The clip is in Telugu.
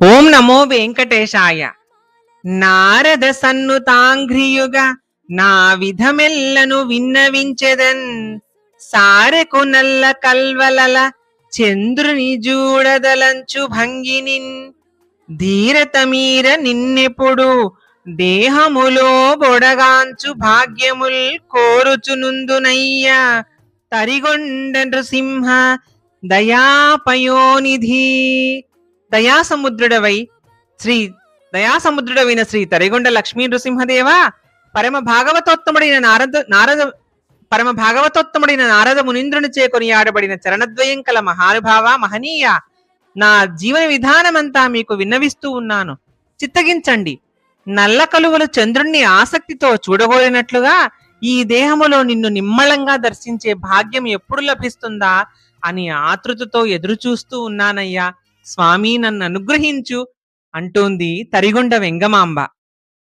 ఓం నమో వెంకటేశాయ. నారద సన్నుతాంఘ్రియుగ నా విధమెల్లను విన్నవించెదన్. సారెకు నల్ల కల్వలల చంద్రుని జూడదలంచు భంగినిన్. ధీరత మీర నిన్నెప్పుడు దేహములో బొడగాంచు భాగ్యముల్ కోరుచునుందునయ్యా. తరిగొండ నృసింహ దయాపయోనిధి. దయాసముద్రుడవై శ్రీ దయాసముద్రుడవైన శ్రీ తరిగొండ లక్ష్మీ నృసింహదేవ, పరమ భాగవతోత్తముడైన నారద మునీంద్రుని చేకొని ఆడబడిన చరణద్వయం కల మహానుభావ మహనీయ, నా జీవన విధానమంతా మీకు విన్నవిస్తూ ఉన్నాను, చిత్తగించండి. నల్ల కలువలు చంద్రుణ్ణి ఆసక్తితో చూడగోరినట్లుగా ఈ దేహములో నిన్ను నిమ్మళంగా దర్శించే భాగ్యం ఎప్పుడు లభిస్తుందా అని ఆతృతతో ఎదురు చూస్తూ ఉన్నానయ్యా. స్వామి నన్ను అనుగ్రహించు అంటోంది తరిగొండ వెంగమాంబ.